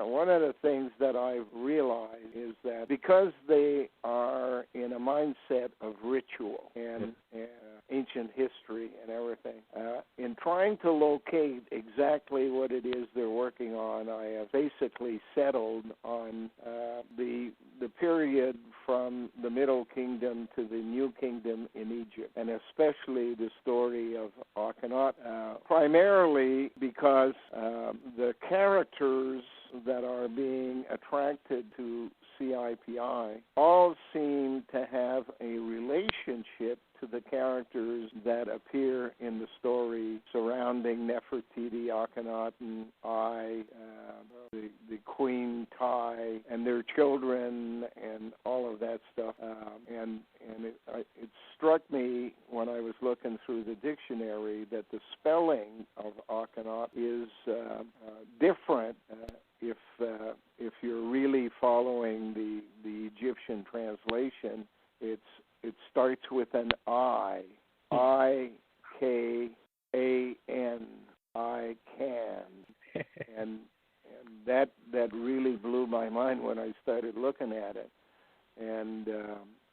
one of the things that I've realized is that because they are in a mindset of ritual and ancient history and everything, in trying to locate exactly what it is they're working on, I have basically settled on the period from the Middle Kingdom to the New Kingdom in Egypt, and especially the story of Akhenaten, primarily because the characters that are being attracted to CIPI all seem to have a relationship to the characters that appear in the story surrounding Nefertiti, Akhenaten, the Queen Tai, and their children, and all of that stuff. And it struck me when I was looking through the dictionary that the spelling of Akhenaten is different if you're really following the Egyptian translation. It starts with an I, I-K-A-N, I can, and that really blew my mind when I started looking at it. And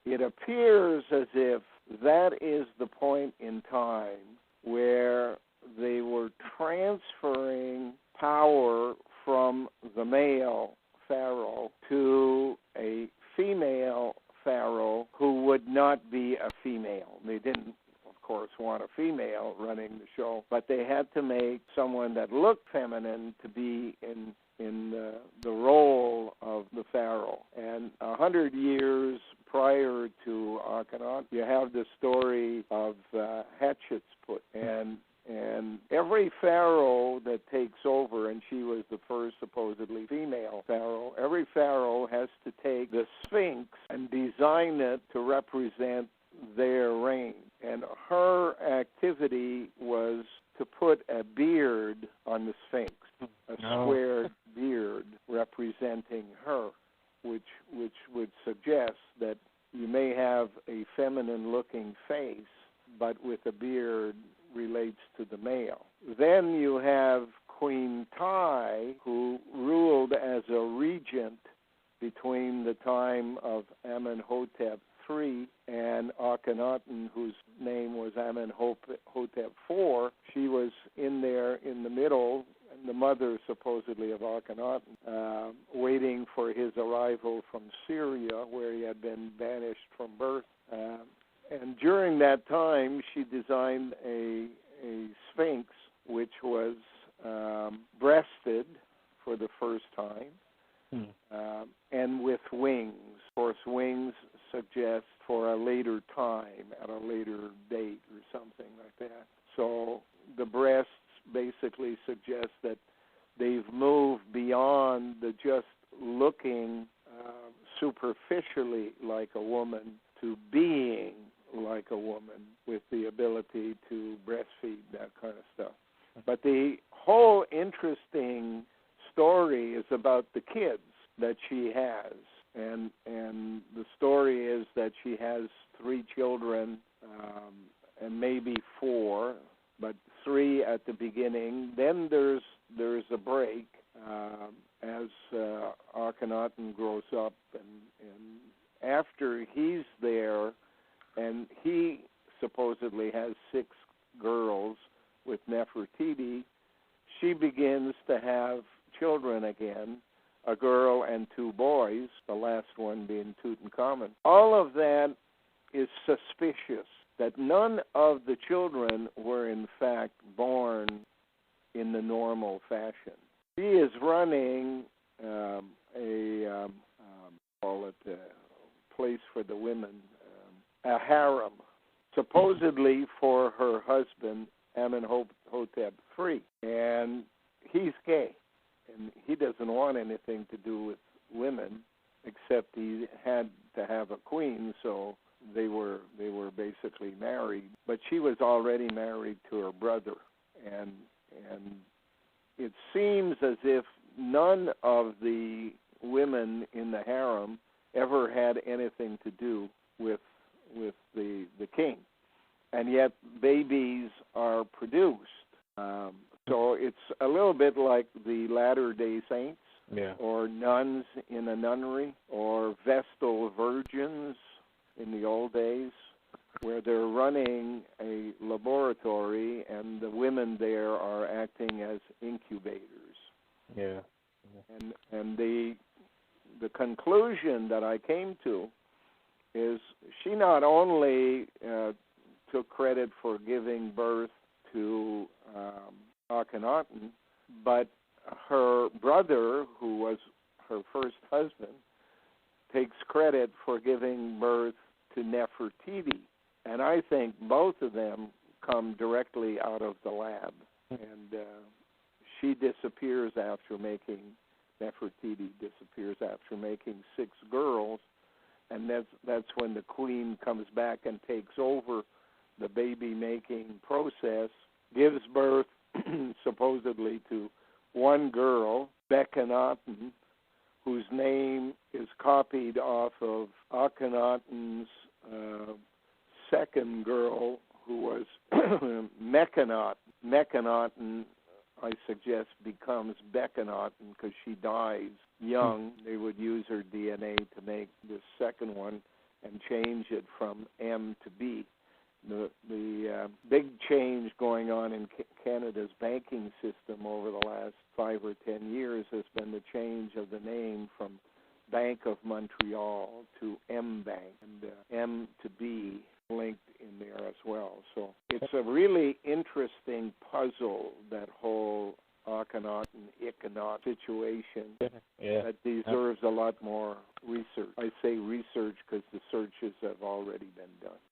it appears as if that is the point in time where they were transferring power from the male pharaoh to a female pharaoh who would not be a female. They didn't, of course, want a female running the show, but they had to make someone that looked feminine to be in the role of the pharaoh. And 100 years prior to Akhenaten, you have the story of Hatshepsut, and every pharaoh that takes over, and she was the first supposedly female pharaoh, every pharaoh has to take the Sphinx and design it to represent their reign. And her activity was to put a beard on the Sphinx, a squared beard representing her, which would suggest that you may have a feminine-looking face, but with a beard relates to the male. Then you have Queen Tai, who ruled as a regent between the time of Amenhotep III and Akhenaten, whose name was Amenhotep IV. She was in there in the middle, and the mother supposedly of Akhenaten, waiting for his arrival from Syria, where he had been banished from birth. And during that time, she designed a sphinx which was breasted for the first time, and with wings. Of course, wings suggest for a later time, at a later date or something like that. So the breasts basically suggest that they've moved beyond the just looking superficially like a woman to being like a woman with the ability to breastfeed, that kind of stuff. But the whole interesting story is about the kids that she has. And the story is that she has 3 children, and maybe 4, but 3 at the beginning. Then there's a break as Akhenaten grows up, and after he's there, and he supposedly has 6 girls with Nefertiti, she begins to have children again, a girl and 2 boys, the last one being Tutenkhamen. All of that is suspicious, that none of the children were in fact born in the normal fashion. She is running call it a place for the women, a harem, supposedly for her husband, Amenhotep III. And he's gay, and he doesn't want anything to do with women, except he had to have a queen, so they were basically married. But she was already married to her brother, and it seems as if none of the women in the harem ever had anything to do with the king, and yet babies are produced. So it's a little bit like the Latter-day Saints, Yeah. or nuns in a nunnery, or Vestal virgins in the old days, where they're running a laboratory and the women there are acting as incubators. Yeah. And the conclusion that I came to is she not only took credit for giving birth to Akhenaten, but her brother, who was her first husband, takes credit for giving birth to Nefertiti. And I think both of them come directly out of the lab. And she disappears after making, Nefertiti disappears after making 6 girls. And that's when the queen comes back and takes over the baby-making process, gives birth supposedly to one girl, Akhenaten, whose name is copied off of Akhenaten's second girl, who was Mekhenaten. Mekhenaten, I suggest, becomes Bekhenaten because she dies young. They would use her DNA to make this second one and change it from M to B. The big change going on in Canada's banking system over the last 5 or 10 years has been the change of the name from Bank of Montreal to M Bank, and M to B linked in there as well. So it's a really interesting puzzle, that whole Akhenaten, Akhenaten situation that deserves a lot more research. I say research because the searches have already been done.